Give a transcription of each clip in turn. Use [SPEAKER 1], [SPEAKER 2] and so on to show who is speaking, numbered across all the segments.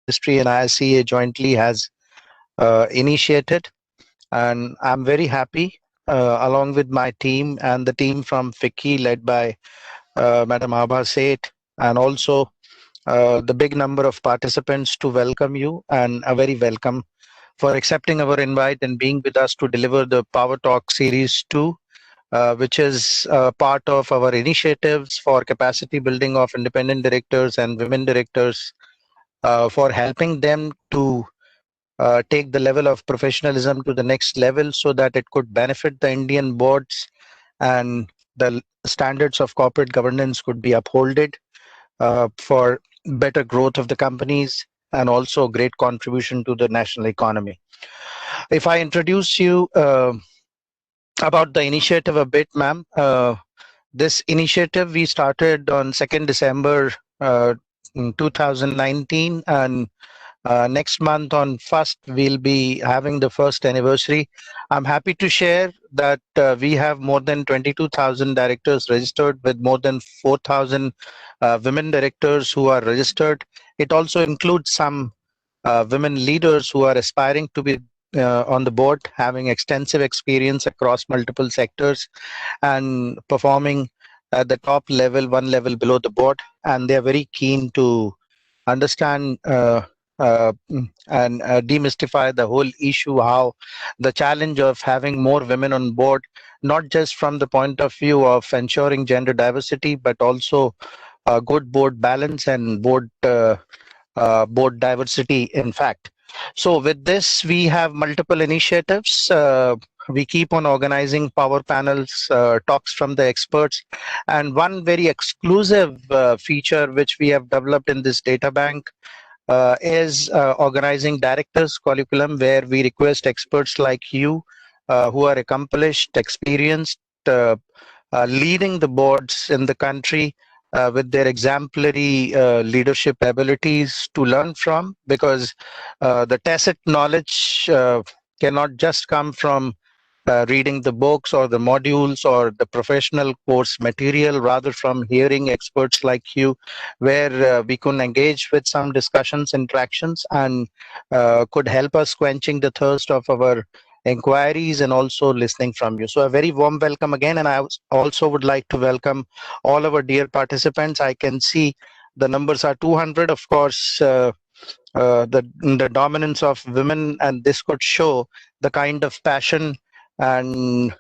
[SPEAKER 1] Ministry and IICA jointly has initiated, and I'm very happy, along with my team and the team from FICCI led by Madam Abha Seth, and also the big number of participants, to welcome you, and a very welcome for accepting our invite and being with us to deliver the Power Talk Series 2, which is part of our initiatives for capacity building of independent directors and women directors, for helping them to take the level of professionalism to the next level so that it could benefit the Indian boards, and the standards of corporate governance could be upholded for better growth of the companies and also great contribution to the national economy. If I introduce you about the initiative a bit, ma'am, this initiative we started on 2nd December in 2019, and next month on 1st, we'll be having the first anniversary. I'm happy to share that we have more than 22,000 directors registered, with more than 4,000 women directors who are registered. It also includes some women leaders who are aspiring to be on the board, having extensive experience across multiple sectors and performing at the top level, one level below the board. And they're very keen to understand and demystify the whole issue, how the challenge of having more women on board, not just from the point of view of ensuring gender diversity, but also good board balance and board diversity, in fact. So with this, we have multiple initiatives. We keep on organizing power panels, talks from the experts, and one very exclusive feature which we have developed in this data bank is organizing directors curriculum, where we request experts like you, who are accomplished, experienced, leading the boards in the country, with their exemplary leadership abilities, to learn from, because the tacit knowledge cannot just come from reading the books or the modules or the professional course material, rather from hearing experts like you, where we could engage with some discussions, interactions, and could help us quenching the thirst of our inquiries and also listening from you. So a very warm welcome again, and I also would like to welcome all our dear participants. I can see the numbers are 200, of course. The dominance of women, and this could show the kind of passion and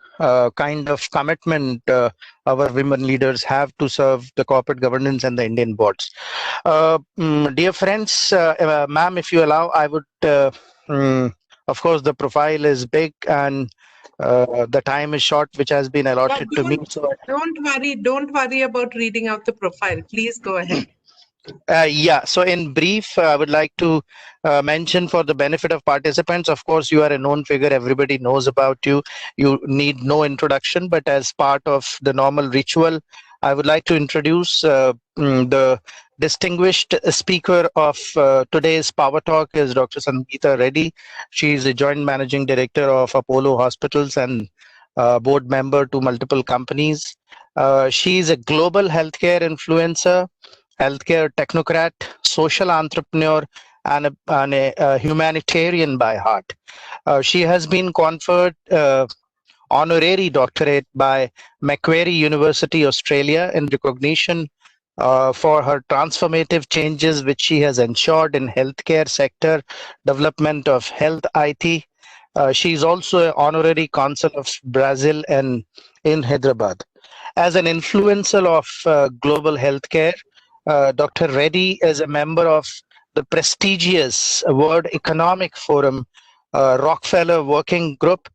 [SPEAKER 1] kind of commitment our women leaders have to serve the corporate governance and the Indian boards. Dear friends, ma'am, if you allow, I would, of course, the profile is big, and the time is short, which has been
[SPEAKER 2] Yeah,
[SPEAKER 1] allotted to me. So
[SPEAKER 2] don't worry about reading out the profile. Please go ahead.
[SPEAKER 1] Yeah, so in brief, I would like to mention, for the benefit of participants, of course, you are a known figure. Everybody knows about you. You need no introduction, but as part of the normal ritual, I would like to introduce the distinguished speaker of today's Power Talk is Dr. Sangeeta Reddy. She is a joint managing director of Apollo Hospitals and board member to multiple companies. She is a global healthcare influencer, healthcare technocrat, social entrepreneur, and a humanitarian by heart. She has been conferred honorary doctorate by Macquarie University, Australia, in recognition for her transformative changes which she has ensured in healthcare sector, development of health IT. She is also an honorary consul of Brazil and in Hyderabad. As an influencer of global healthcare, Dr. Reddy is a member of the prestigious World Economic Forum Rockefeller Working Group.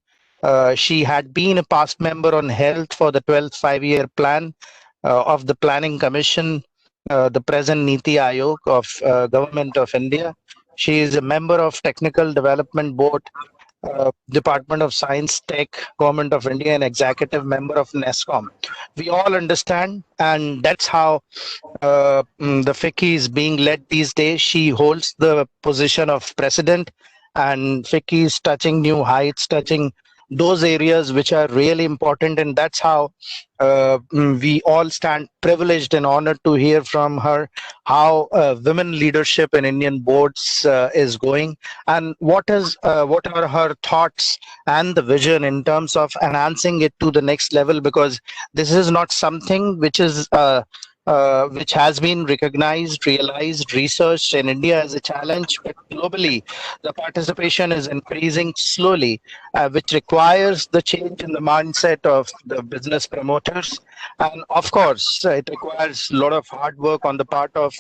[SPEAKER 1] She had been a past member on health for the 12th five-year plan of the Planning Commission, the present Niti Aayog of Government of India. She is a member of Technical Development Board, Department of Science, Tech, Government of India, and executive member of NESCOM. We all understand, and that's how the FICCI is being led these days. She holds the position of president, and FICCI is touching new heights, touching those areas which are really important, and that's how we all stand privileged and honored to hear from her how women leadership in Indian boards is going, and what are her thoughts and the vision in terms of enhancing it to the next level, because this is not something which has been recognized, realized, researched in India as a challenge, but globally the participation is increasing slowly, which requires the change in the mindset of the business promoters. And of course, it requires a lot of hard work on the part of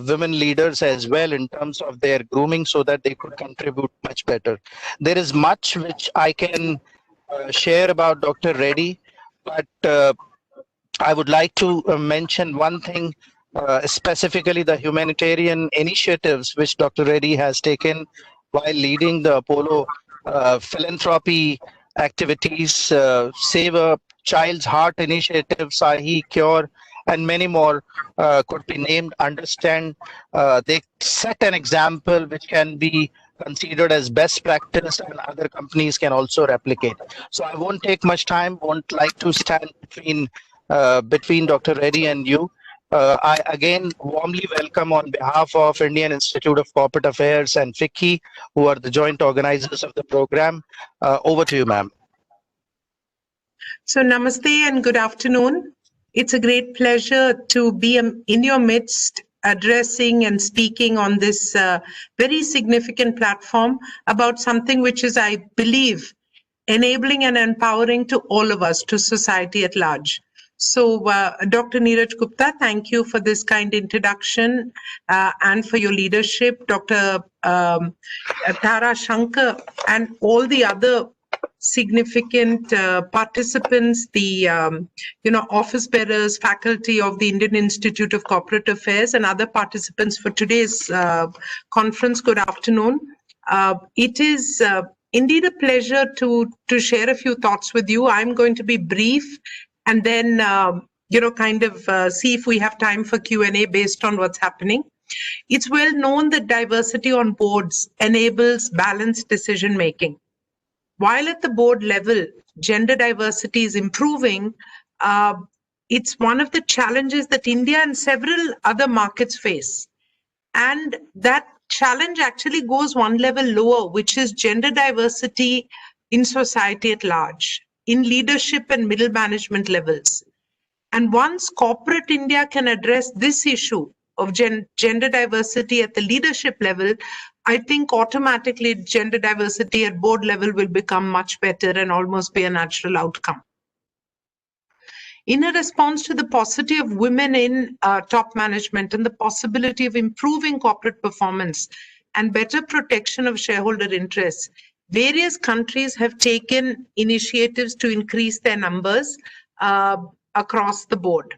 [SPEAKER 1] women leaders as well in terms of their grooming so that they could contribute much better. There is much which I can share about Dr. Reddy, but I would like to mention one thing, specifically the humanitarian initiatives which Dr. Reddy has taken while leading the Apollo philanthropy activities, Save a Child's Heart initiative, Sahi Cure, and many more could be named. Understand, they set an example which can be considered as best practice and other companies can also replicate. So I won't take much time, won't like to stand between Dr. Reddy and you. I again warmly welcome on behalf of Indian Institute of Corporate Affairs and FICCI, who are the joint organizers of the program. Over to you, ma'am.
[SPEAKER 2] So namaste and good afternoon. It's a great pleasure to be in your midst, addressing and speaking on this very significant platform about something which is, I believe, enabling and empowering to all of us, to society at large. So, Dr. Neeraj Gupta, thank you for this kind introduction and for your leadership. Dr. Tara Shankar and all the other significant participants, the office bearers, faculty of the Indian Institute of Corporate Affairs, and other participants for today's conference. Good afternoon. It is indeed a pleasure to share a few thoughts with you. I'm going to be brief, and then see if we have time for Q&A based on what's happening. It's well known that diversity on boards enables balanced decision making. While at the board level, gender diversity is improving, it's one of the challenges that India and several other markets face. And that challenge actually goes one level lower, which is gender diversity in society at large, in leadership and middle management levels. And once corporate India can address this issue of gender diversity at the leadership level, I think automatically gender diversity at board level will become much better and almost be a natural outcome. In a response to the paucity of women in top management and the possibility of improving corporate performance and better protection of shareholder interests, various countries have taken initiatives to increase their numbers across the board.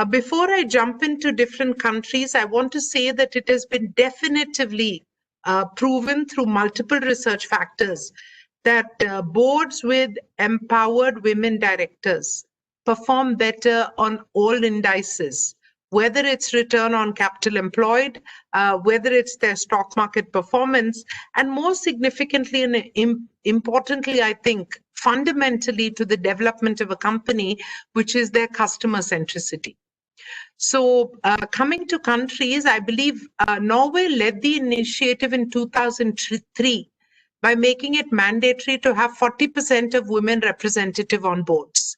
[SPEAKER 2] Before I jump into different countries, I want to say that it has been definitively proven through multiple research factors that boards with empowered women directors perform better on all indices, whether it's return on capital employed, whether it's their stock market performance, and more significantly and importantly, I think, fundamentally to the development of a company, which is their customer centricity. So coming to countries, I believe Norway led the initiative in 2003 by making it mandatory to have 40% of women representative on boards.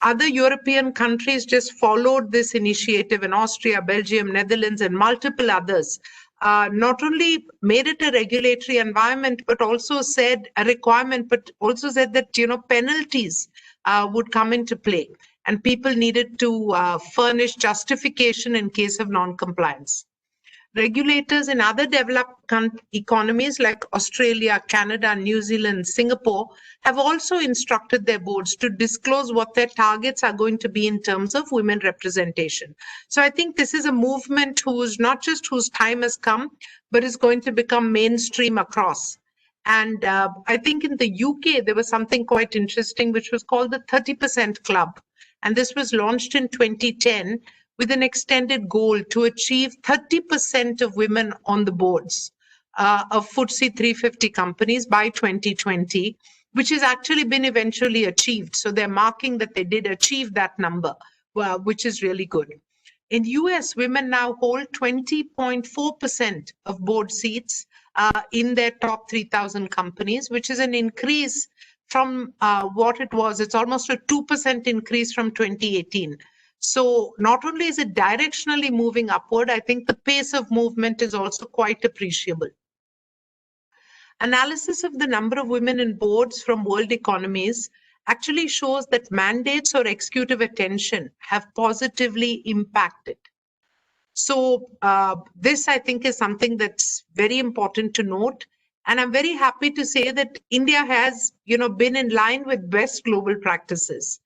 [SPEAKER 2] Other European countries just followed this initiative in Austria, Belgium, Netherlands, and multiple others. Not only made it a regulatory environment, but also said a requirement, but also said that penalties would come into play, and people needed to furnish justification in case of non-compliance. Regulators in other developed economies like Australia, Canada, New Zealand, Singapore have also instructed their boards to disclose what their targets are going to be in terms of women representation. So I think this is a movement whose time has come, but is going to become mainstream across. And I think in the UK, there was something quite interesting, which was called the 30% Club. And this was launched in 2010 with an extended goal to achieve 30% of women on the boards of FTSE 350 companies by 2020, which has actually been eventually achieved. So they're marking that they did achieve that number, well, which is really good. In US, women now hold 20.4% of board seats in their top 3,000 companies, which is an increase from what it was. It's almost a 2% increase from 2018. So not only is it directionally moving upward, I think the pace of movement is also quite appreciable. Analysis of the number of women in boards from world economies actually shows that mandates or executive attention have positively impacted. So this, I think, is something that's very important to note. And I'm very happy to say that India has, been in line with best global practices.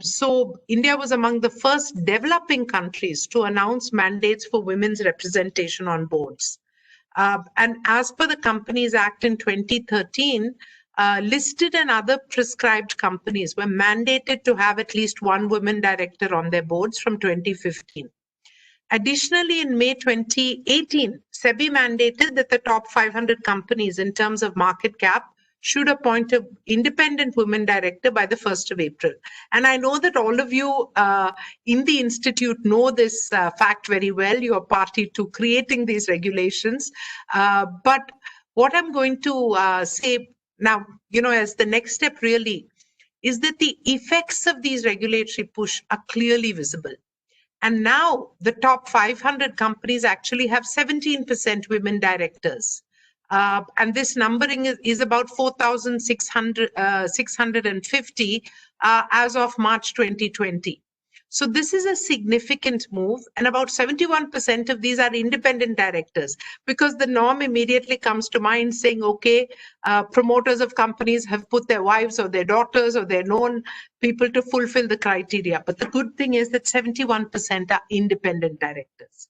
[SPEAKER 2] So India was among the first developing countries to announce mandates for women's representation on boards. And as per the Companies Act in 2013, listed and other prescribed companies were mandated to have at least one woman director on their boards from 2015. Additionally, in May 2018, SEBI mandated that the top 500 companies in terms of market cap should appoint an independent woman director by the 1st of April. And I know that all of you in the Institute know this fact very well. You are party to creating these regulations. But what I'm going to say now, as the next step really, is that the effects of these regulatory push are clearly visible. And now the top 500 companies actually have 17% women directors. And this numbering is about 4,650 as of March 2020. So this is a significant move, and about 71% of these are independent directors, because the norm immediately comes to mind saying, okay, promoters of companies have put their wives or their daughters or their known people to fulfill the criteria. But the good thing is that 71% are independent directors.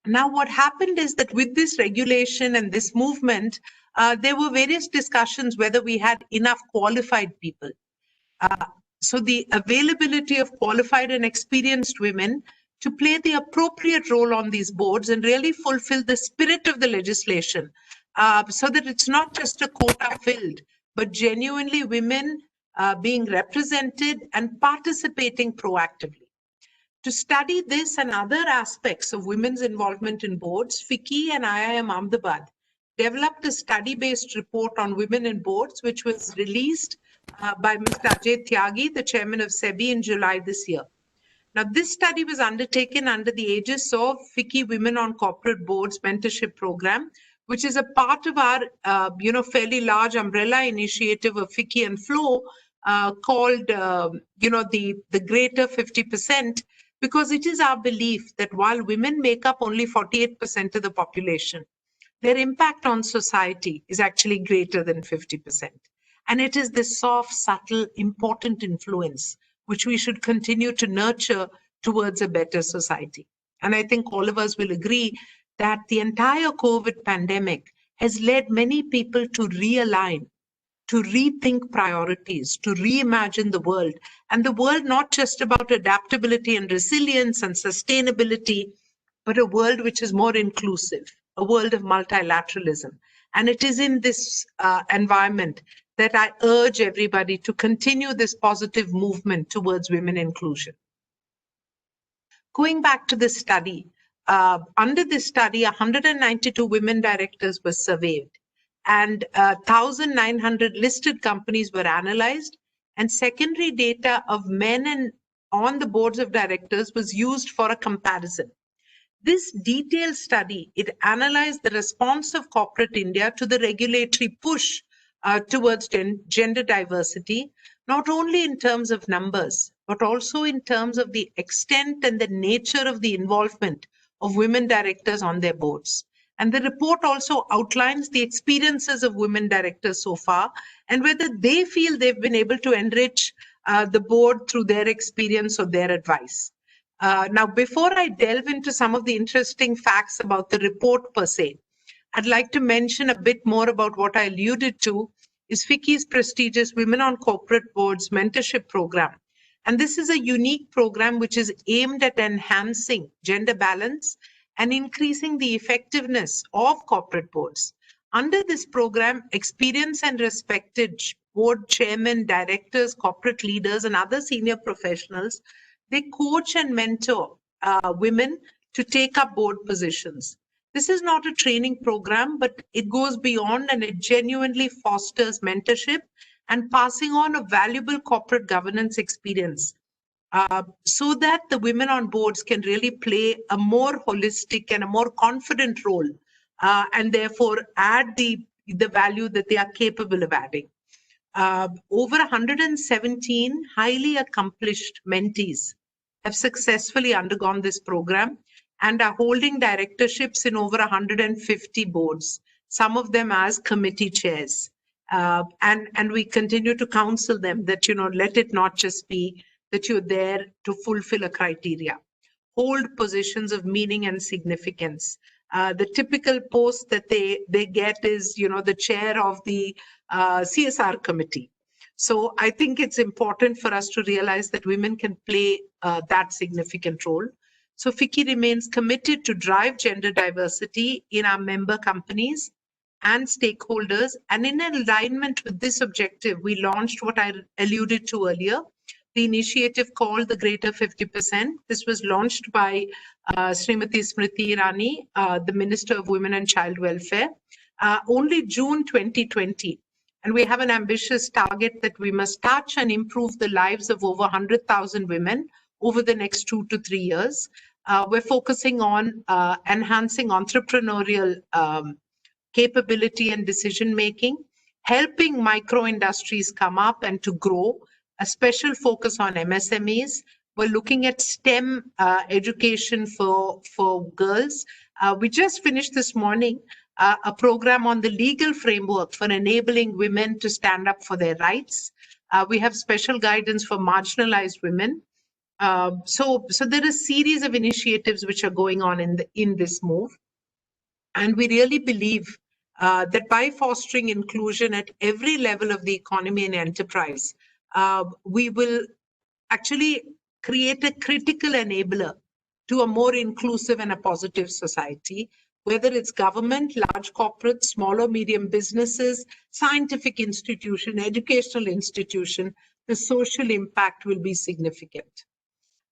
[SPEAKER 2] Now, what happened is that with this regulation and this movement, there were various discussions whether we had enough qualified people. So the availability of qualified and experienced women to play the appropriate role on these boards and really fulfill the spirit of the legislation, so that it's not just a quota filled, but genuinely women being represented and participating proactively. To study this and other aspects of women's involvement in boards, FICCI and IIM Ahmedabad developed a study-based report on women in boards, which was released by Mr. Ajay Tyagi, the chairman of SEBI, in July this year. Now, this study was undertaken under the aegis of FICCI Women on Corporate Boards Mentorship Program, which is a part of our, fairly large umbrella initiative of FICCI and Flow called, the greater 50%, because it is our belief that while women make up only 48% of the population, their impact on society is actually greater than 50%. And it is this soft, subtle, important influence which we should continue to nurture towards a better society. And I think all of us will agree that the entire COVID pandemic has led many people to realign, to rethink priorities, to reimagine the world. And the world not just about adaptability and resilience and sustainability, but a world which is more inclusive, a world of multilateralism. And it is in this environment that I urge everybody to continue this positive movement towards women inclusion. Going back to this study, under this study, 192 women directors were surveyed, and 1,900 listed companies were analyzed, and secondary data of men on the boards of directors was used for a comparison. This detailed study, it analyzed the response of corporate India to the regulatory push towards gender diversity, not only in terms of numbers, but also in terms of the extent and the nature of the involvement of women directors on their boards. And the report also outlines the experiences of women directors so far and whether they feel they've been able to enrich the board through their experience or their advice. Now, before I delve into some of the interesting facts about the report per se, I'd like to mention a bit more about what I alluded to is FICCI's prestigious Women on Corporate Boards mentorship program. And this is a unique program which is aimed at enhancing gender balance and increasing the effectiveness of corporate boards. Under this program, experienced and respected board chairmen, directors, corporate leaders, and other senior professionals, they coach and mentor women to take up board positions. This is not a training program, but it goes beyond and it genuinely fosters mentorship and passing on a valuable corporate governance experience so that the women on boards can really play a more holistic and a more confident role and therefore add the value that they are capable of adding. Over 117 highly accomplished mentees have successfully undergone this program and are holding directorships in over 150 boards, some of them as committee chairs. And we continue to counsel them that, let it not just be that you're there to fulfill a criteria. Hold positions of meaning and significance. The typical post that they get is, the chair of the CSR committee. So I think it's important for us to realize that women can play that significant role. So FICCI remains committed to drive gender diversity in our member companies and stakeholders. And in alignment with this objective, we launched what I alluded to earlier, the initiative called the Greater 50%. This was launched by Srimati Smriti Irani, the Minister of Women and Child Welfare, only June 2020. And we have an ambitious target that we must touch and improve the lives of over 100,000 women over the next 2 to 3 years. We're focusing on enhancing entrepreneurial capability and decision making, helping micro industries come up and to grow, a special focus on MSMEs. We're looking at STEM education for girls. We just finished this morning a program on the legal framework for enabling women to stand up for their rights. We have special guidance for marginalized women. So there are a series of initiatives which are going on in this move. And we really believe that by fostering inclusion at every level of the economy and enterprise, we will actually create a critical enabler to a more inclusive and a positive society, whether it's government, large corporates, small or medium businesses, scientific institution, educational institution, the social impact will be significant.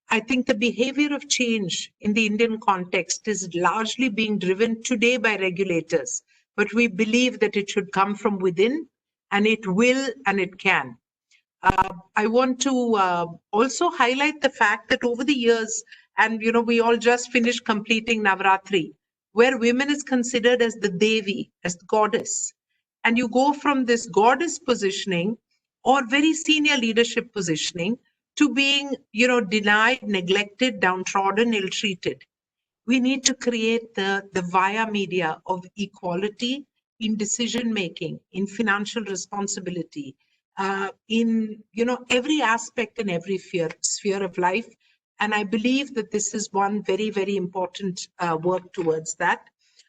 [SPEAKER 2] I think the behavior of change in the Indian context is largely being driven today by regulators, but we believe that it should come from within, and it will and it can. I want to also highlight the fact that over the years, and we all just finished completing Navratri, where women is considered as the Devi, as the goddess. And you go from this goddess positioning or very senior leadership positioning to being, denied, neglected, downtrodden, ill-treated. We need to create the via media of equality in decision-making, in financial responsibility, in every aspect and every sphere of life. And I believe that this is one very, very important work towards that.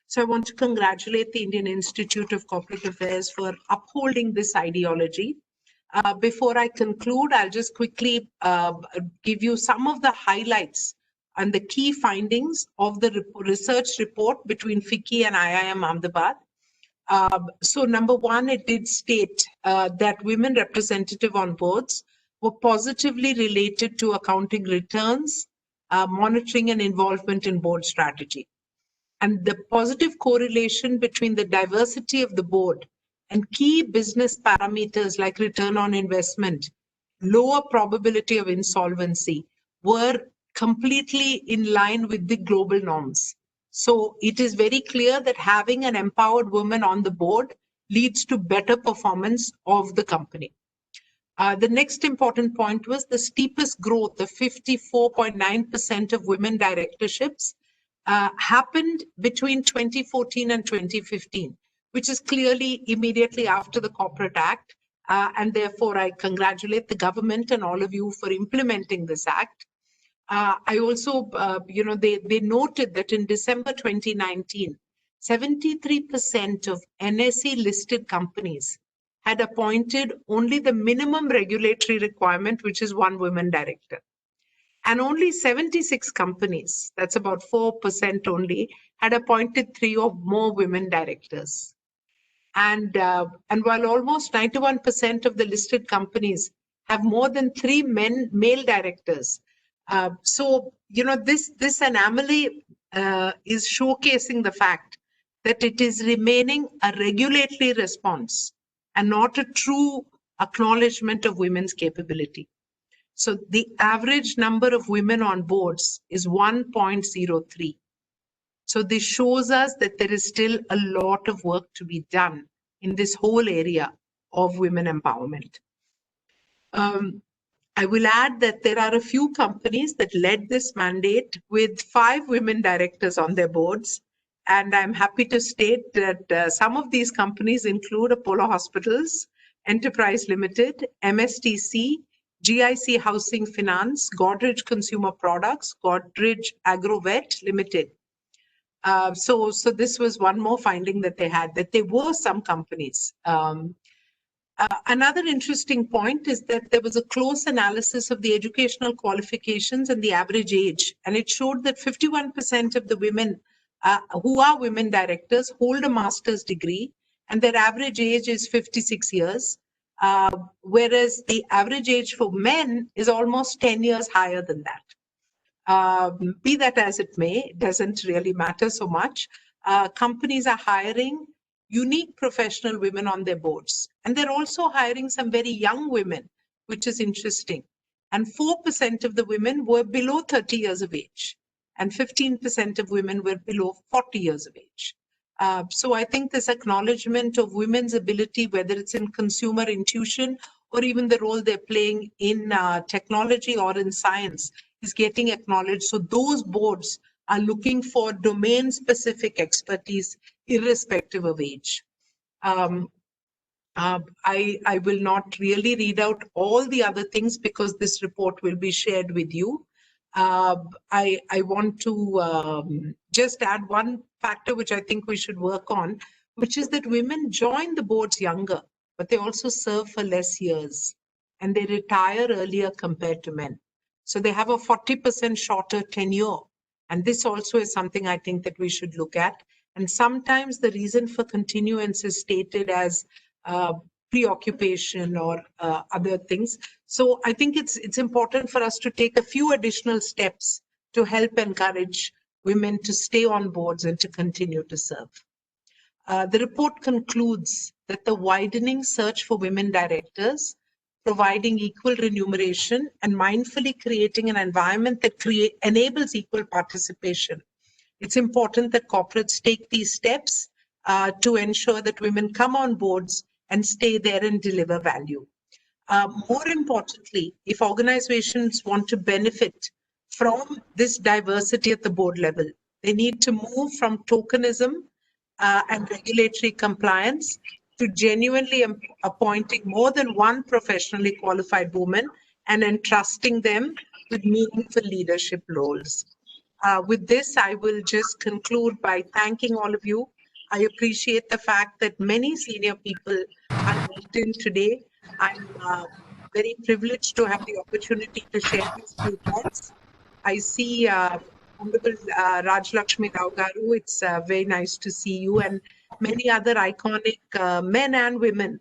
[SPEAKER 2] So I want to congratulate the Indian Institute of Corporate Affairs for upholding this ideology. Before I conclude, I'll just quickly give you some of the highlights and the key findings of the research report between FICCI and IIM Ahmedabad. So number one, it did state that women representative on boards were positively related to accounting returns, monitoring and involvement in board strategy. And the positive correlation between the diversity of the board and key business parameters like return on investment, lower probability of insolvency were completely in line with the global norms. So it is very clear that having an empowered woman on the board leads to better performance of the company. The next important point was the steepest growth, the 54.9% of women directorships happened between 2014 and 2015, which is clearly immediately after the Corporate Act. And therefore, I congratulate the government and all of you for implementing this act. I also, they noted that in December 2019, 73% of NSE listed companies had appointed only the minimum regulatory requirement, which is one woman director. And only 76 companies, that's about 4% only, had appointed 3 or more women directors. And while almost 91% of the listed companies have more than 3 male directors, so this anomaly is showcasing the fact that it is remaining a regulatory response and not a true acknowledgement of women's capability. So the average number of women on boards is 1.03. So this shows us that there is still a lot of work to be done in this whole area of women empowerment. I will add that there are a few companies that led this mandate with 5 women directors on their boards. And I'm happy to state that some of these companies include Apollo Hospitals, Enterprise Limited, MSTC, GIC Housing Finance, Godrej Consumer Products, Godrej Agrovet Limited. So this was one more finding that they had, that there were some companies. Another interesting point is that there was a close analysis of the educational qualifications and the average age, and it showed that 51% of the women who are women directors hold a master's degree, and their average age is 56 years, whereas the average age for men is almost 10 years higher than that. Be that as it may, it doesn't really matter so much. Companies are hiring unique professional women on their boards. And they're also hiring some very young women, which is interesting. And 4% of the women were below 30 years of age, and 15% of women were below 40 years of age. So I think this acknowledgement of women's ability, whether it's in consumer intuition or even the role they're playing in technology or in science, is getting acknowledged. So those boards are looking for domain-specific expertise, irrespective of age. I will not really read out all the other things because this report will be shared with you. I want to just add one factor which I think we should work on, which is that women join the boards younger, but they also serve for less years and they retire earlier compared to men. So they have a 40% shorter tenure. And this also is something I think that we should look at. And sometimes the reason for continuance is stated as preoccupation or other things. So I think it's important for us to take a few additional steps to help encourage women to stay on boards and to continue to serve. The report concludes that the widening search for women directors, providing equal remuneration and mindfully creating an environment that enables equal participation. It's important that corporates take these steps to ensure that women come on boards and stay there and deliver value. More importantly, if organizations want to benefit from this diversity at the board level, they need to move from tokenism and regulatory compliance to genuinely appointing more than one professionally qualified woman and entrusting them with meaningful leadership roles. With this, I will just conclude by thanking all of you. I appreciate the fact that many senior people are logged in today. I'm very privileged to have the opportunity to share these few thoughts. I see Honorable Raj Lakshmi Rao Garu. It's very nice to see you, and many other iconic men and women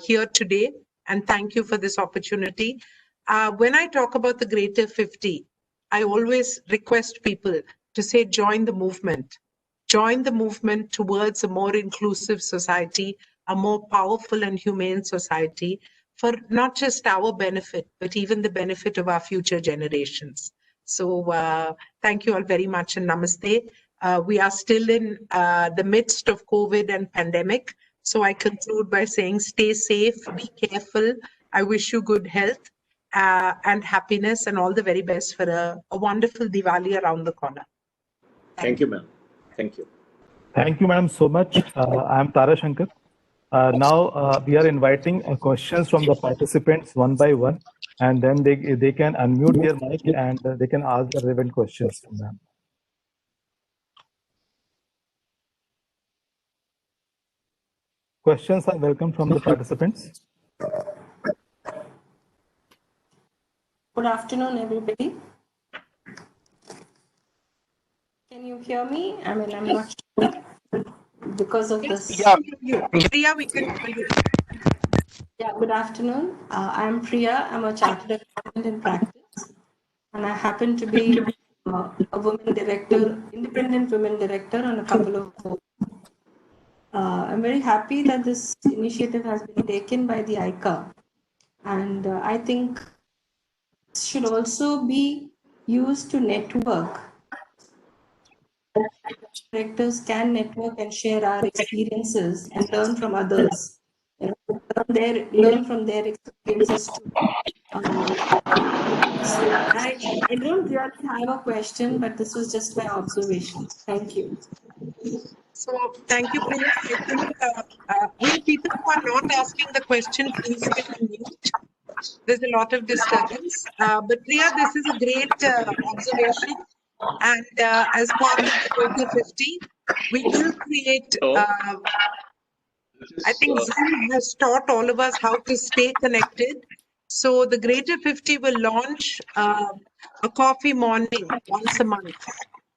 [SPEAKER 2] here today. And thank you for this opportunity. When I talk about the Greater 50, I always request people to say, join the movement. Join the movement towards a more inclusive society, a more powerful and humane society for not just our benefit, but even the benefit of our future generations. So thank you all very much and namaste. We are still in the midst of COVID and pandemic. So I conclude by saying, stay safe, be careful. I wish you good health and happiness and all the very best for a wonderful Diwali around the corner.
[SPEAKER 3] Thank you, ma'am. Thank you.
[SPEAKER 4] Thank you, madam, so much. I am Tara Shankar. Now we are inviting questions from the participants one by one, and then they can unmute their mic and they can ask the relevant questions from them. Questions are welcome from the participants.
[SPEAKER 5] Good afternoon, everybody. Can you hear me? I mean, I'm not sure. because of this.
[SPEAKER 1] Yeah.
[SPEAKER 2] Priya, we can hear you.
[SPEAKER 5] Yeah, good afternoon. I'm Priya. I'm a chartered accountant in practice, and I happen to be a women director, independent women director on a couple of boards. I'm very happy that this initiative has been taken by the IICA, and I think it should also be used to network. Directors can network and share our experiences and learn from others. Learn from their experiences too. So I don't really have a question, but this was just my observation. Thank you.
[SPEAKER 2] So thank you, Priya. I think people who are not asking the question, please stay on mute. There's a lot of disturbance. But Priya, this is a great observation. And as part of the Greater 50, we will create, I think Zoom has taught all of us how to stay connected. So the Greater 50 will launch a coffee morning once a month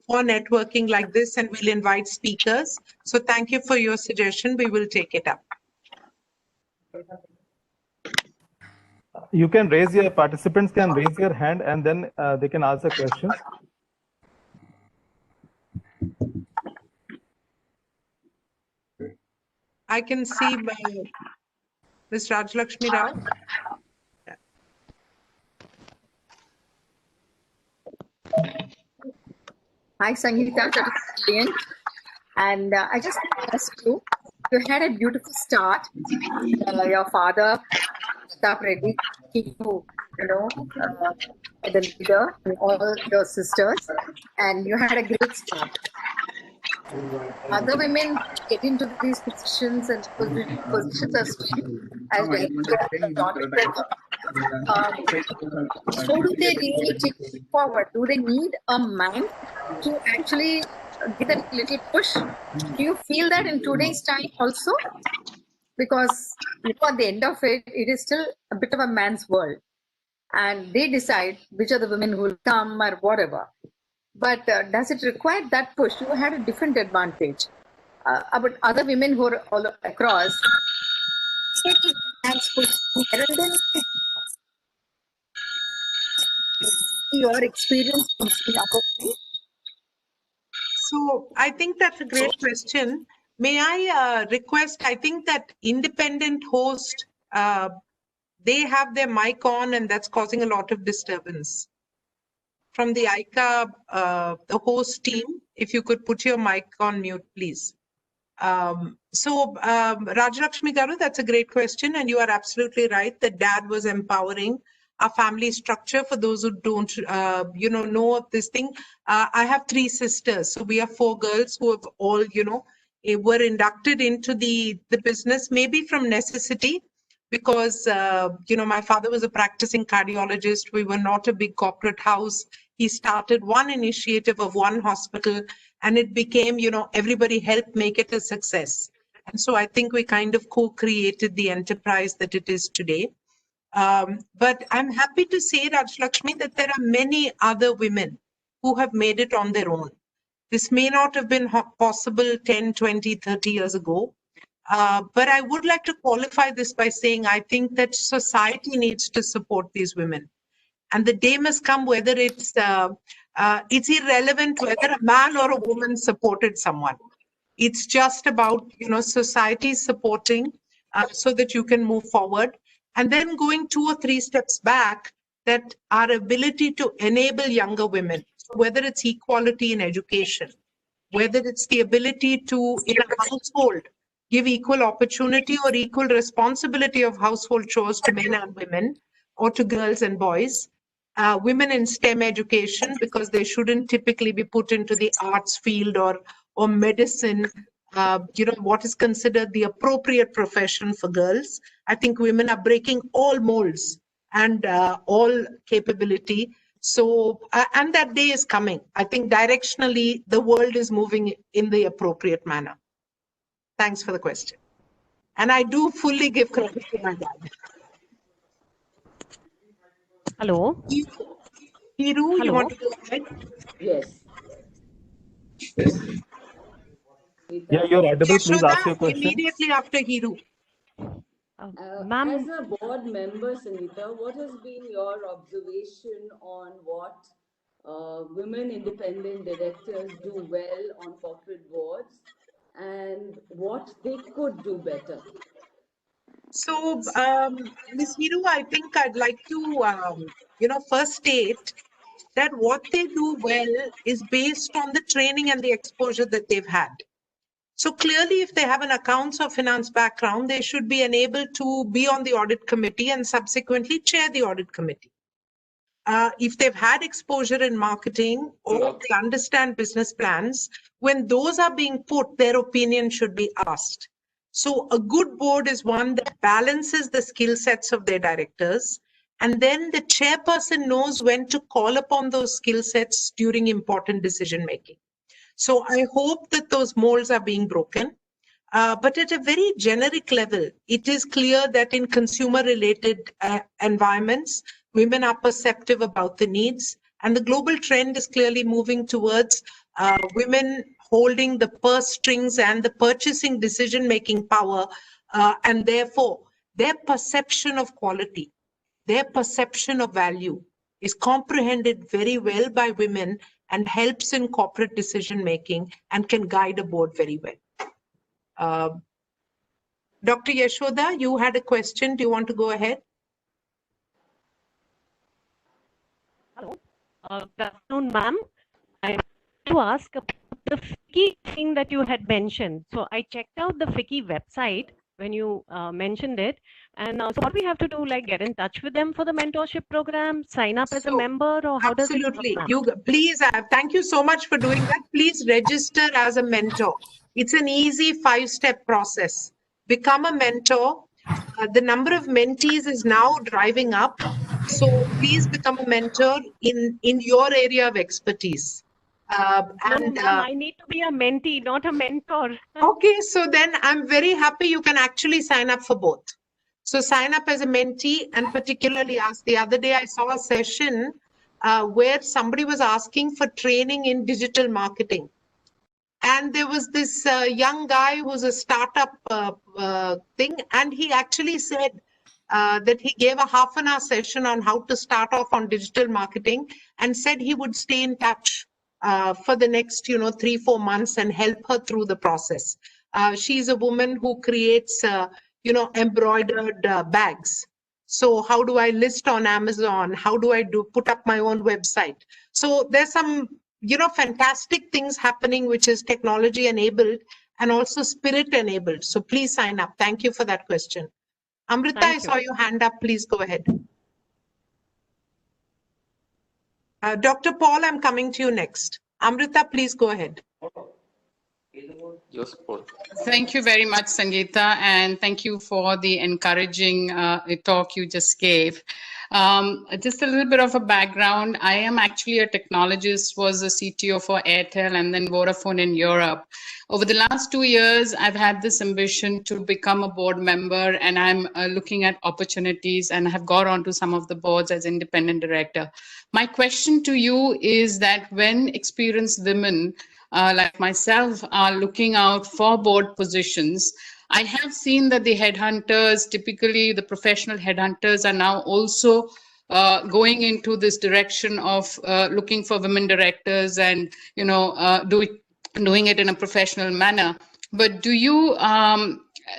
[SPEAKER 2] for networking like this, and we'll invite speakers. So thank you for your suggestion. We will take it up.
[SPEAKER 4] You can raise your participants can raise your hand and then they can ask the questions.
[SPEAKER 2] I can see Ms. Rajlakshmi Rao.
[SPEAKER 6] Hi, Sangeeta. That was brilliant. And I just want to ask you, you had a beautiful start. Your father, Pratap Reddy, you know, the leader, and all your sisters, and you had a great start. Other women get into these positions and positions of strength as directors. How do they really take it forward? Do they need a man to actually give that little push? Do you feel that in today's time also? Because at the end of it, it is still a bit of a man's world. And they decide which are the women who will come or whatever. But does it require that push? You had a different advantage. About other women who are all across, man's push. Your experience.
[SPEAKER 2] So I think that's a great question. May I request, I think that independent host, they have their mic on and that's causing a lot of disturbance. From the IICA, the host team, if you could put your mic on mute, please. Rajalakshmi Garu, that's a great question. And you are absolutely right that Dad was empowering our family structure. For those who don't, know of this thing, I have 3 sisters. So we are 4 girls who have all, were inducted into the business, maybe from necessity, because, my father was a practicing cardiologist. We were not a big corporate house. He started one initiative of one hospital and it became, everybody helped make it a success. And so I think we kind of co-created the enterprise that it is today. But I'm happy to say, Rajlakshmi, that there are many other women who have made it on their own. This may not have been possible 10, 20, 30 years ago. But I would like to qualify this by saying I think that society needs to support these women. And the day must come whether it's irrelevant whether a man or a woman supported someone. It's just about, society supporting so that you can move forward. And then going 2 or 3 steps back, that our ability to enable younger women, so whether it's equality in education, whether it's the ability to, in a household, give equal opportunity or equal responsibility of household chores to men and women, or to girls and boys, women in STEM education, because they shouldn't typically be put into the arts field or medicine, what is considered the appropriate profession for girls. I think women are breaking all molds and all capability. So, and that day is coming. I think directionally, the world is moving in the appropriate manner. Thanks for the question. And I do fully give credit to my dad.
[SPEAKER 7] Hello.
[SPEAKER 2] Hiru, you want to go ahead?
[SPEAKER 3] Yes.
[SPEAKER 4] Yeah, you're audible. Please ask your
[SPEAKER 2] Yashoda,
[SPEAKER 4] question.
[SPEAKER 2] immediately after Hiru.
[SPEAKER 7] Ma'am, as a board member, Sangeeta, what has been your observation on what women independent directors do well on corporate boards and what they could do better?
[SPEAKER 2] So, Ms. Hiru, I think I'd like to, first state that what they do well is based on the training and the exposure that they've had. So clearly, if they have an accounts or finance background, they should be enabled to be on the audit committee and subsequently chair the audit committee. If they've had exposure in marketing or they understand business plans, when those are being put, their opinion should be asked. So a good board is one that balances the skill sets of their directors, and then the chairperson knows when to call upon those skill sets during important decision making. So I hope that those molds are being broken. But at a very generic level, it is clear that in consumer-related environments, women are perceptive about the needs, and the global trend is clearly moving towards women holding the purse strings and the purchasing decision-making power, and therefore their perception of quality, their perception of value is comprehended very well by women and helps in corporate decision-making and can guide a board very well. Dr. Yashoda, you had a question. Do you want to go ahead?
[SPEAKER 8] Hello. Good afternoon, ma'am. I want to ask about the FICCI thing that you had mentioned. So I checked out the FICCI website when you mentioned it. And so what we have to do, like get in touch with them for the mentorship program, sign up as a member, or how does it work,
[SPEAKER 2] Absolutely.
[SPEAKER 8] ma'am?
[SPEAKER 2] You please, thank you so much for doing that. Please register as a mentor. It's an easy 5-step process. Become a mentor. The number of mentees is now driving up. So please become a mentor in your area of expertise.
[SPEAKER 8] No, ma'am, I need to be a mentee, not a mentor.
[SPEAKER 2] Okay, so then I'm very happy you can actually sign up for both. So sign up as a mentee and particularly ask. The other day I saw a session where somebody was asking for training in digital marketing. And there was this young guy who's a startup thing, and he actually said that he gave a half-an-hour session on how to start off on digital marketing and said he would stay in touch for the next 3-4 months and help her through the process. She's a woman who creates embroidered bags. So how do I list on Amazon? How do I put up my own website? So there's some fantastic things happening which is technology enabled and also spirit enabled. So please sign up. Thank you for that question. Amrita, I saw your hand up. Please go ahead. Dr. Paul, I'm coming to you next. Amrita, please go ahead.
[SPEAKER 9] Thank you very much, Sangeeta, and thank you for the encouraging talk you just gave. Just a little bit of a background. I am actually a technologist, was a CTO for Airtel and then Vodafone in Europe. Over the last 2 years, I've had this ambition to become a board member, and I'm looking at opportunities and have got onto some of the boards as independent director. My question to you is that when experienced women like myself are looking out for board positions, I have seen that the headhunters, typically the professional headhunters, are now also going into this direction of looking for women directors and doing it in a professional manner. But do you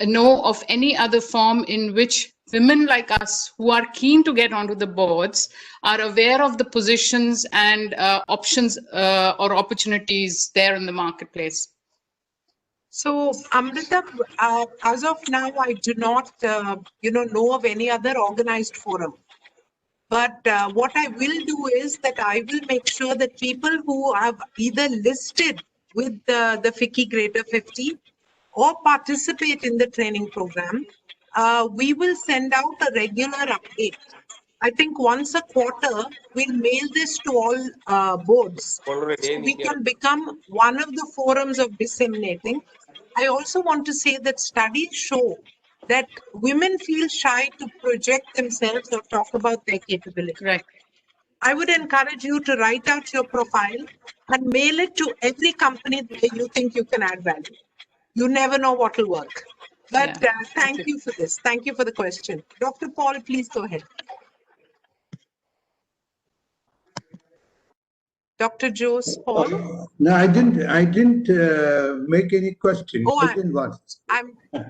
[SPEAKER 9] know of any other form in which women like us who are keen to get onto the boards are aware of the positions and options or opportunities there in the marketplace?
[SPEAKER 2] So, Amrita, as of now, I do not, know of any other organized forum. But what I will do is that I will make sure that people who have either listed with the FICCI Greater 50 or participate in the training program, we will send out a regular update. I think once a quarter, we'll mail this to all boards. So we can become one of the forums of disseminating. I also want to say that studies show that women feel shy to project themselves or talk about their capability.
[SPEAKER 9] Correct.
[SPEAKER 2] I would encourage you to write out your profile and mail it to every company where you think you can add value. You never know what will work. But
[SPEAKER 9] Yeah.
[SPEAKER 2] thank you for this. Thank you for the question. Dr. Paul, please go ahead. Dr. Jose Paul?
[SPEAKER 10] No, I didn't make any question.
[SPEAKER 2] Oh,
[SPEAKER 10] I didn't want.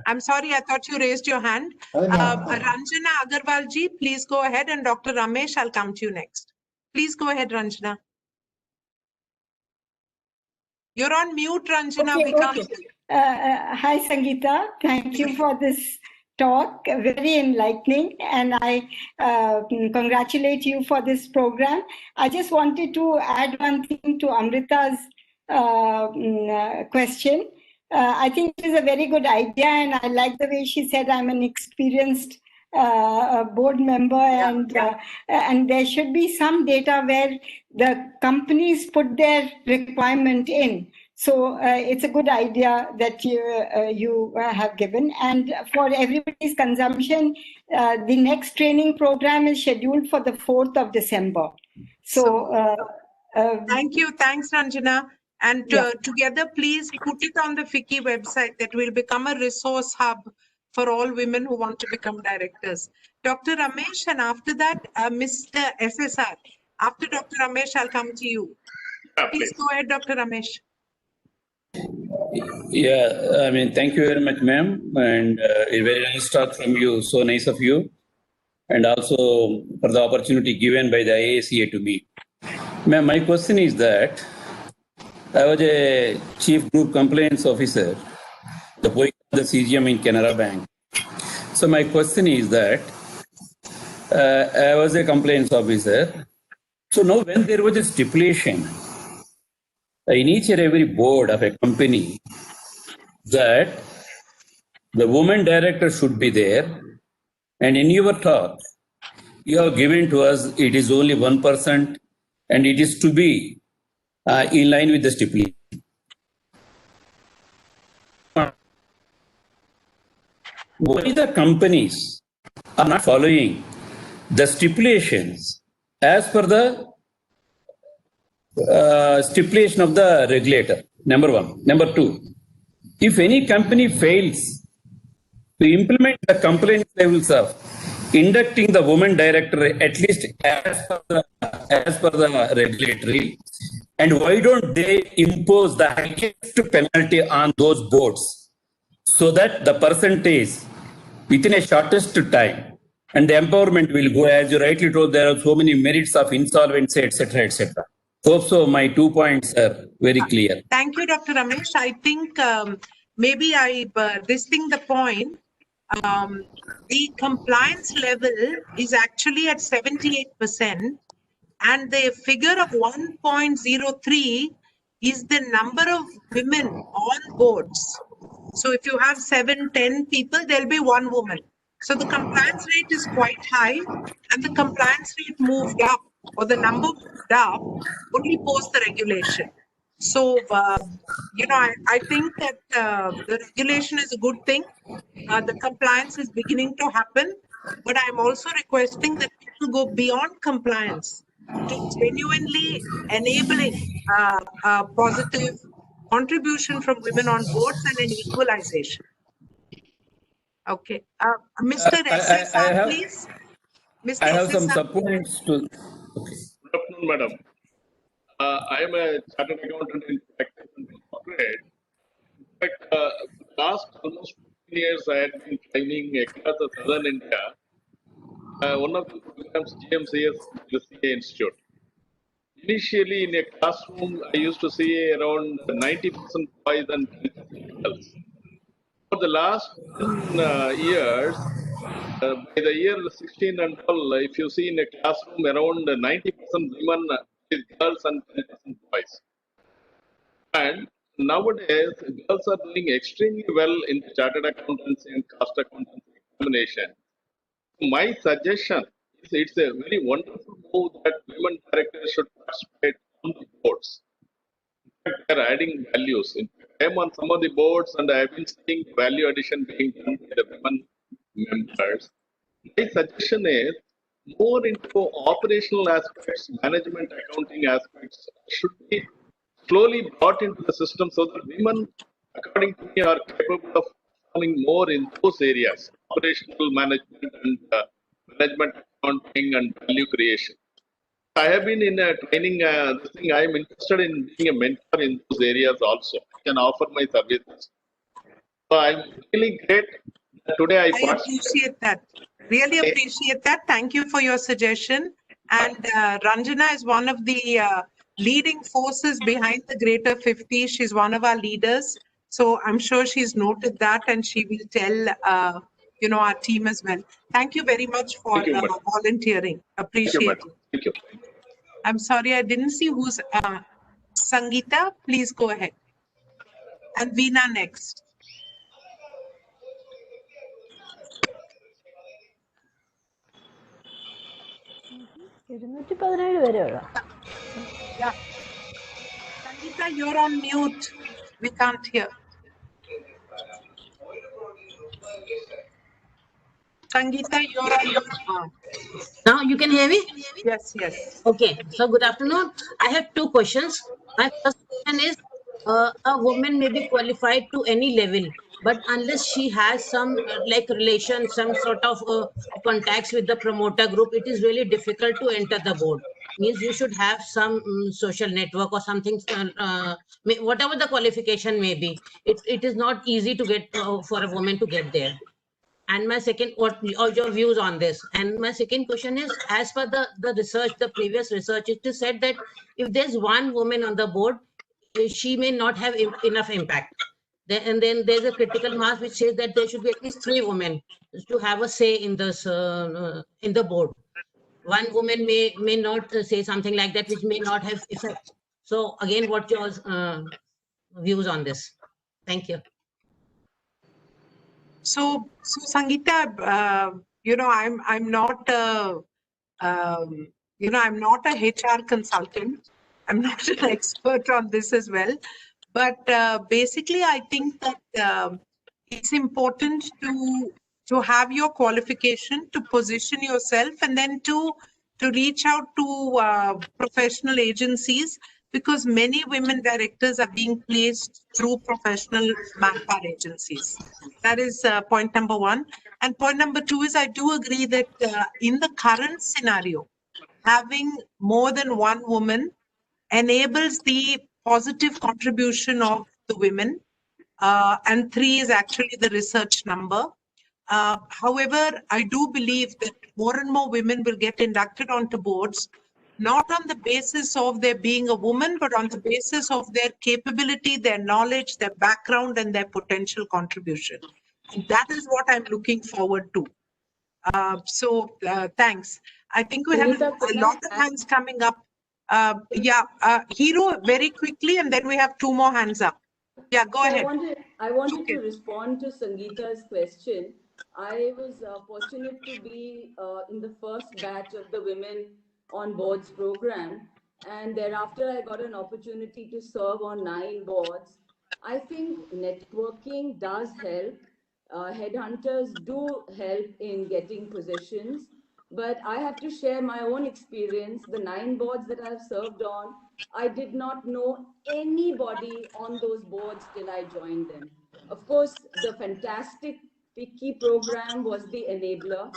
[SPEAKER 2] I'm sorry, I thought you raised your hand.
[SPEAKER 10] Oh, no.
[SPEAKER 2] Ranjana Agarwalji, please go ahead, and Dr. Ramesh, I'll come to you next. Please go ahead, Ranjana. You're on mute, Ranjana.
[SPEAKER 11] Okay,
[SPEAKER 2] We can't
[SPEAKER 11] okay.
[SPEAKER 2] hear you.
[SPEAKER 11] Hi, Sangeeta. Thank you for this talk. Very enlightening. And I congratulate you for this program. I just wanted to add one thing to Amrita's question. I think it is a very good idea. And I like the way she said, I'm an experienced board member, and there should be some data where the companies put their requirement in. So it's a good idea that you have given. And for everybody's consumption, the next training program is scheduled for the 4th of December. So
[SPEAKER 2] thank you. Thanks, Ranjana. And together, please put it on the FICCI website that will become a resource hub for all women who want to become directors. Dr. Ramesh, and after that, Mr. SSR. After Dr. Ramesh, I'll come to you. Please go ahead, Dr. Ramesh.
[SPEAKER 12] Yeah, I mean, thank you very much, ma'am. And a very nice talk from you. So nice of you. And also for the opportunity given by the IICA to me. Ma'am, my question is that I was a chief group compliance officer, the CGM in Canara Bank. So my question is that I was a compliance officer. So now when there was a stipulation in each and every board of a company that the woman director should be there, and in your talk, you have given to us it is only 1%, and it is to be in line with the stipulation. Why the companies are not following the stipulations as per the stipulation of the regulator? Number one. Number two, if any company fails to implement the compliance levels of inducting the woman director at least as per the regulatory, and why don't they impose the highest penalty on those boards so that the percentage within a shortest time and the empowerment will go, as you rightly told, there are so many merits of insolvency, etc., etc. Hope so. My 2 points are very clear.
[SPEAKER 2] Thank you, Dr. Ramesh. I think maybe I distinct the point. The compliance level is actually at 78%, and the figure of 1.03 is the number of women on boards. So if you have 7-10 people, there'll be one woman. So the compliance rate is quite high, and the compliance rate moved up, or the number moved up only post the regulation. So, I think that the regulation is a good thing. The compliance is beginning to happen, but I'm also requesting that people go beyond compliance to genuinely enabling a positive contribution from women on boards and an equalization. Okay. Mr. SSR, please. Mr.
[SPEAKER 12] I have
[SPEAKER 2] SSR.
[SPEAKER 12] some subpoints to... Okay.
[SPEAKER 13] Good afternoon, madam. I am a chartered accountant in practice and corporate. In fact, last almost 15 years, I had been training across the southern India. One of the programs, GMCS, the CA Institute. Initially, in a classroom, I used to see around 90% boys and 10% girls. For the last 10 years, by the year 16 and 12, if you see in a classroom, around 90% women with girls and 10% boys. And nowadays, girls are doing extremely well in chartered accountancy and cost accountancy examination. My suggestion is it's a very wonderful move that women directors should participate on the boards. In fact, they are adding values. In fact, I am on some of the boards and I have been seeing value addition being done by the women members. My suggestion is more into operational aspects, management, accounting aspects should be slowly brought into the system so that women, according to me, are capable of performing more in those areas, operational management and management accounting and value creation. I have been in a training, this thing, I am interested in being a mentor in those areas also. I can offer my services. So I'm really great that today I
[SPEAKER 2] appreciate that. Really appreciate that. Thank you for your suggestion. And Ranjana is one of the leading forces behind the Greater 50. She's one of our leaders. So I'm sure she's noted that and she will tell our team as well. Thank you very much for volunteering. Appreciate it.
[SPEAKER 13] Thank you.
[SPEAKER 2] I'm sorry, I didn't see who's Sangeeta. Please go ahead. And Veena next. Yeah. Sangeeta, you're on mute. We can't hear. Sangeeta, you're on mute.
[SPEAKER 14] Now you can hear me?
[SPEAKER 2] Yes, yes.
[SPEAKER 14] Okay. So good afternoon. I have two questions. My first question is, a woman may be qualified to any level, but unless she has some like relation, some sort of contacts with the promoter group, it is really difficult to enter the board. Means you should have some social network or something, whatever the qualification may be. It is not easy to get for a woman to get there. And my second, what are your views on this? And my second question is, as per the research, the previous research, it is said that if there's one woman on the board, she may not have enough impact. And then there's a critical mass which says that there should be at least 3 women to have a say in this in the board. One woman may not say something like that, which may not have effect. So again, what your views on this? Thank you.
[SPEAKER 2] So Sangeeta, I'm not I'm not a HR consultant. I'm not an expert on this as well. But basically, I think that it's important to have your qualification, to position yourself, and then to reach out to professional agencies, because many women directors are being placed through professional manpower agencies. That is point number one. And point number two is I do agree that in the current scenario, having more than one woman enables the positive contribution of the women. And 3 is actually the research number. However, I do believe that more and more women will get inducted onto boards, not on the basis of their being a woman, but on the basis of their capability, their knowledge, their background, and their potential contribution. And that is what I'm looking forward to. Thanks. I think we have a lot of hands coming up. Hero, very quickly, and then we have 2 more hands up. Yeah, go ahead.
[SPEAKER 7] I wanted to respond to Sangeeta's question. I was fortunate to be in the first batch of the Women on Boards program, and thereafter I got an opportunity to serve on 9 boards. I think networking does help. Headhunters do help in getting positions, but I have to share my own experience. The 9 boards that I've served on, I did not know anybody on those boards till I joined them. Of course, the fantastic FICCI program was the enabler.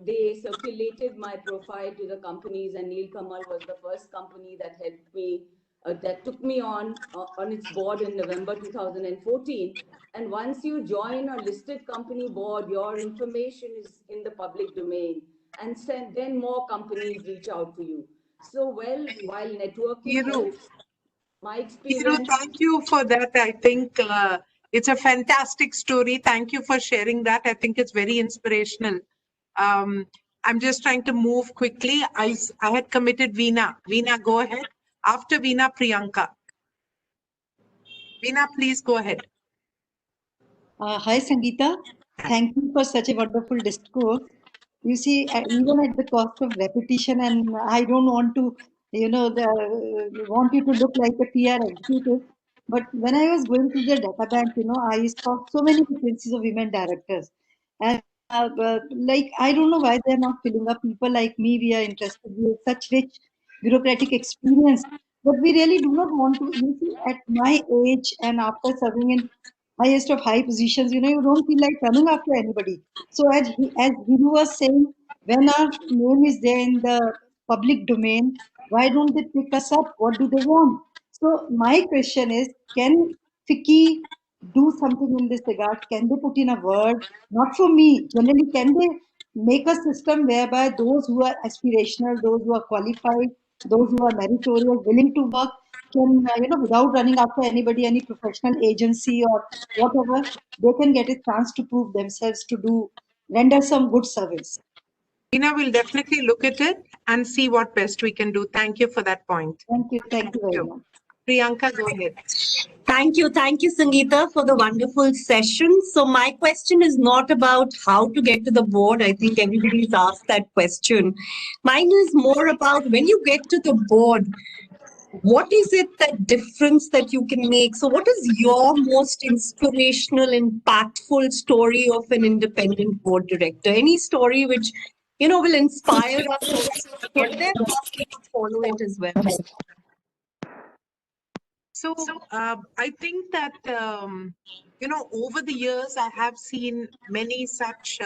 [SPEAKER 7] They circulated my profile to the companies, and Neil Kamal was the first company that helped me, that took me on its board in November 2014. And once you join a listed company board, your information is in the public domain, and then more companies reach out to you. So, while networking helps, my experience...
[SPEAKER 2] Thank you for that. I think it's a fantastic story. Thank you for sharing that. I think it's very inspirational. I'm just trying to move quickly. I had committed Veena. Veena, go ahead. After Veena, Priyanka. Veena, please go ahead.
[SPEAKER 15] Hi, Sangeeta. Thank you for such a wonderful discourse. You see, even at the cost of repetition, and I don't want to, want you to look like a PR executive, but when I was going through the data bank, I saw so many vacancies of women directors. And like, I don't know why they're not filling up. People like me, we are interested. We have such rich bureaucratic experience, but we really do not want to. You see, at my age and after serving in highest of high positions, you don't feel like running after anybody. So as Guru was saying, when our name is there in the public domain, why don't they pick us up? What do they want? So my question is, can FICCI do something in this regard? Can they put in a word? Not for me. Generally, can they make a system whereby those who are aspirational, those who are qualified, those who are meritorious, willing to work, can, without running after anybody, any professional agency or whatever, they can get a chance to prove themselves to render some good service.
[SPEAKER 2] Ina will definitely look at it and see what best we can do. Thank you for that point.
[SPEAKER 15] Thank you very much.
[SPEAKER 2] Priyanka, go ahead.
[SPEAKER 16] Thank you, Sangeeta, for the wonderful session. So my question is not about how to get to the board. I think everybody's asked that question. Mine is more about when you get to the board, what is it that difference that you can make? So what is your most inspirational, impactful story of an independent board director? Any story which, will inspire us also to get there, follow it as well.
[SPEAKER 2] So I think that, over the years, I have seen many such,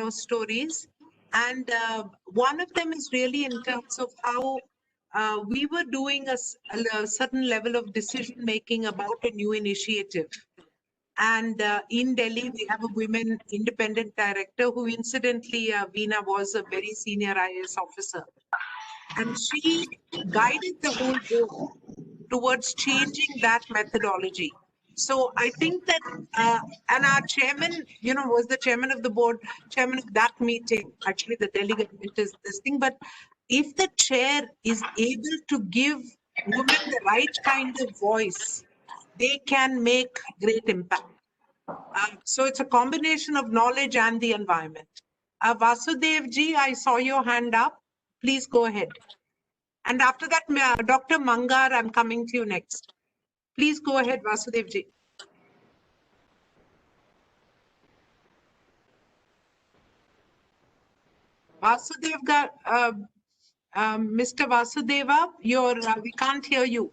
[SPEAKER 2] stories. And one of them is really in terms of how we were doing a certain level of decision making about a new initiative. And in Delhi, we have a women independent director who incidentally, Veena, was a very senior IAS officer. And she guided the whole board towards changing that methodology. So I think that, and our chairman, was the chairman of the board, chairman of that meeting. Actually, the Delhi government is this thing. But if the chair is able to give women the right kind of voice, they can make great impact. So it's a combination of knowledge and the environment. Vasudev ji, I saw your hand up. Please go ahead. And after that, Dr. Mangar, I'm coming to you next. Please go ahead, Vasudev ji. Mr. Vasudeva, we can't hear you.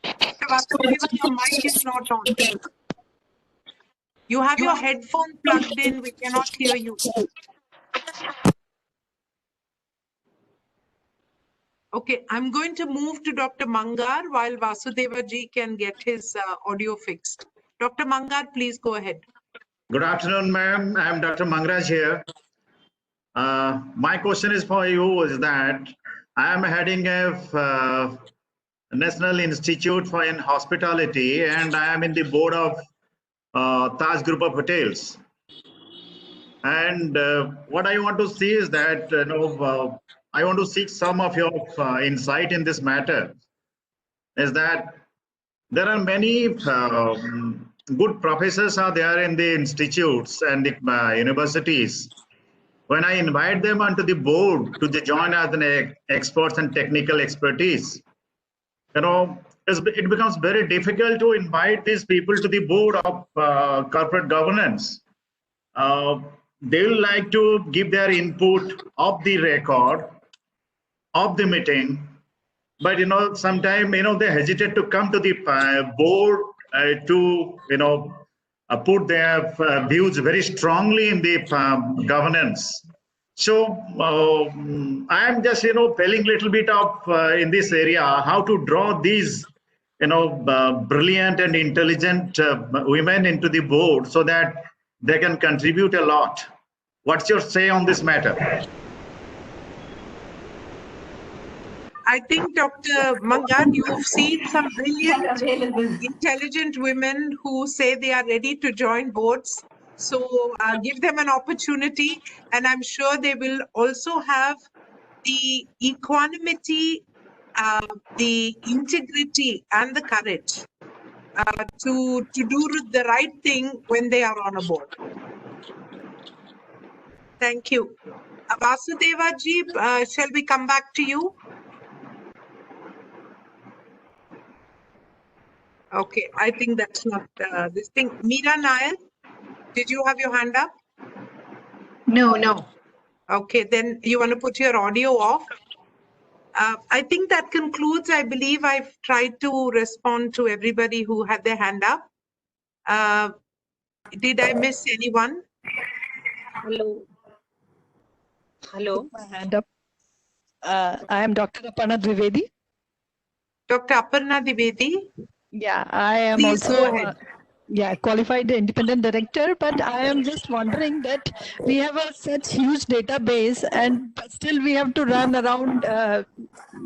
[SPEAKER 2] Mr. Vasudeva, your mic is not on. You have your headphone plugged in. We cannot hear you. Okay, I'm going to move to Dr. Mangar while Vasudeva ji can get his audio fixed. Dr. Mangar, please go ahead.
[SPEAKER 17] Good afternoon, ma'am. I'm Dr. Mangraj here. My question is for you is that I am heading a National Institute for Hospitality, and I am in the board of Taj Group of Hotels. And what I want to see is that, I want to seek some of your insight in this matter, is that there are many good professors are there in the institutes and the universities. When I invite them onto the board to join as an experts and technical expertise, it becomes very difficult to invite these people to the board of corporate governance. They will like to give their input of the record of the meeting, but sometimes they hesitate to come to the board to put their views very strongly in the governance. So I am just failing a little bit of in this area how to draw these brilliant and intelligent women into the board so that they can contribute a lot. What's your say on this matter?
[SPEAKER 2] I think, Dr. Mangar, you've seen some brilliant, intelligent women who say they are ready to join boards. So give them an opportunity, and I'm sure they will also have the equanimity, the integrity, and the courage to do the right thing when they are on a board. Thank you. Vasudeva ji, shall we come back to you? Okay, I think that's not this thing. Meera Nair, did you have your hand up?
[SPEAKER 18] No.
[SPEAKER 2] Okay, then you want to put your audio off. I think that concludes. I believe I've tried to respond to everybody who had their hand up. Did I miss anyone?
[SPEAKER 18] Hello. My hand up. I am Dr. Aparna Dwivedi.
[SPEAKER 2] Dr. Aparna Dwivedi?
[SPEAKER 18] Yeah, I am
[SPEAKER 2] Please
[SPEAKER 18] also
[SPEAKER 2] go ahead.
[SPEAKER 18] qualified independent director, but I am just wondering that we have such huge database and but still we have to run around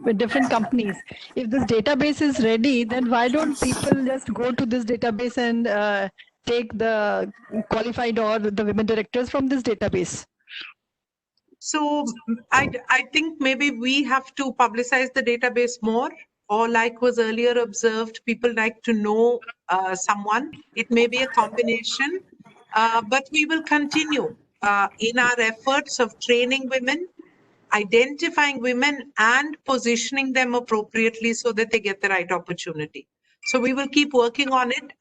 [SPEAKER 18] with different companies. If this database is ready, then why don't people just go to this database and take the qualified or the women directors from this database?
[SPEAKER 2] So I think maybe we have to publicize the database more, or like was earlier observed, people like to know someone. It may be a combination, but we will continue in our efforts of training women, identifying women and positioning them appropriately so that they get the right opportunity. So we will keep working on it.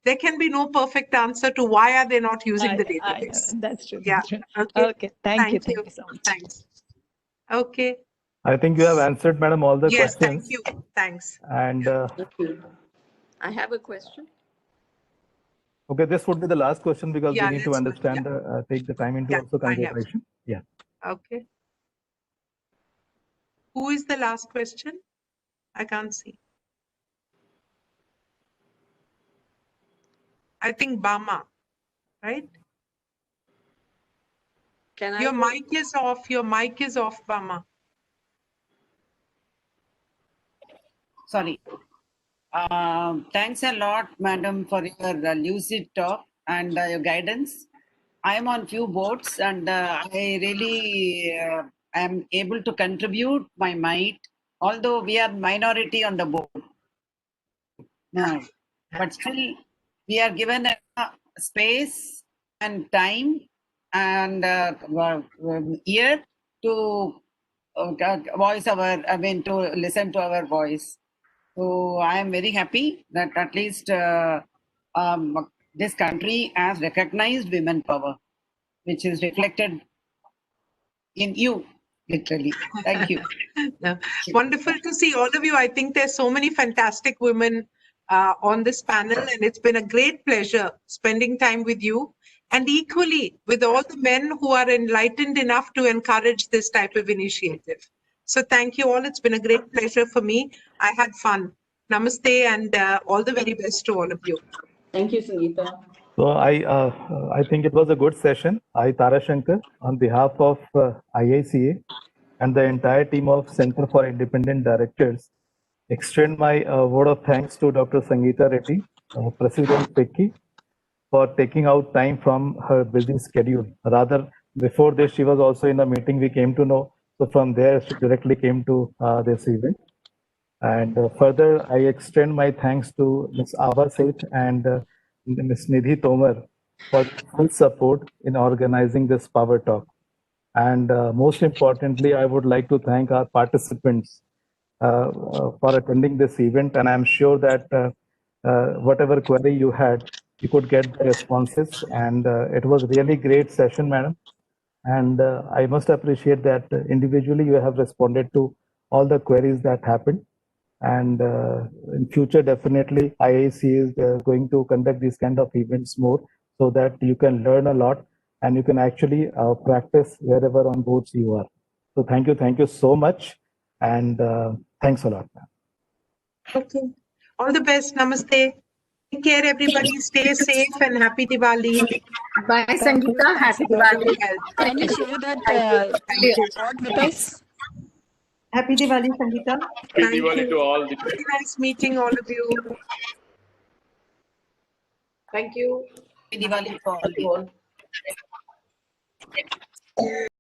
[SPEAKER 2] There can be no perfect answer to why are they not using the database.
[SPEAKER 18] That's true.
[SPEAKER 2] Yeah.
[SPEAKER 18] That's true.
[SPEAKER 2] Okay.
[SPEAKER 18] Okay. Thank you. Thank you so much.
[SPEAKER 2] Thanks. Okay.
[SPEAKER 4] I think you have answered, madam, all the
[SPEAKER 2] Yes,
[SPEAKER 4] questions.
[SPEAKER 2] thank you. Thanks.
[SPEAKER 4] And
[SPEAKER 6] I have a question.
[SPEAKER 4] okay, this would be the last question because
[SPEAKER 2] Yeah,
[SPEAKER 4] we need to
[SPEAKER 2] let's go.
[SPEAKER 4] understand, take the time into
[SPEAKER 2] Yeah,
[SPEAKER 4] also
[SPEAKER 2] I have.
[SPEAKER 4] consideration. Yeah.
[SPEAKER 2] Okay. Who is the last question? I can't see. I think Bama, right? Your mic is off. Your mic is off, Bama.
[SPEAKER 19] Sorry. Thanks a lot, madam, for your lucid talk and your guidance. I am on few boards and I really am able to contribute my might, although we are minority on the board now. But still, we are given a space and time and ear to voice our, to listen to our voice. So I am very happy that at least this country has recognized women power, which is reflected in you, literally. Thank you.
[SPEAKER 2] Wonderful to see all of you. I think there's so many fantastic women on this panel, and it's been a great pleasure spending time with you, and equally with all the men who are enlightened enough to encourage this type of initiative. So thank you all. It's been a great pleasure for me. I had fun. Namaste, and all the very best to all of you.
[SPEAKER 7] Thank you, Sangeeta.
[SPEAKER 4] So I think it was a good session. I, Tara Shankar, on behalf of IICA and the entire team of Center for Independent Directors, extend my word of thanks to Dr. Sangeeta Reddy, President FICCI, for taking out time from her busy schedule. Rather, before this, she was also in a meeting, we came to know. So from there, she directly came to this event. And further, I extend my thanks to Ms. Ava Seth and Ms. Nidhi Tomar for full support in organizing this Power Talk. And most importantly, I would like to thank our participants for attending this event. And I'm sure that whatever query you had, you could get the responses. And it was really great session, madam. And I must appreciate that individually you have responded to all the queries that happened. And in future, definitely IIC is going to conduct these kind of events more so that you can learn a lot and you can actually practice wherever on boards you are. So thank you so much. And thanks a lot.
[SPEAKER 2] Okay. All the best. Namaste. Take care, everybody. Stay safe and happy Diwali.
[SPEAKER 6] Bye, Sangeeta. Happy Diwali.
[SPEAKER 18] Can you share that board with us?
[SPEAKER 15] Happy Diwali, Sangeeta.
[SPEAKER 13] Happy Diwali to all.
[SPEAKER 2] Very nice meeting all of you. Thank you.
[SPEAKER 19] Happy Diwali to all.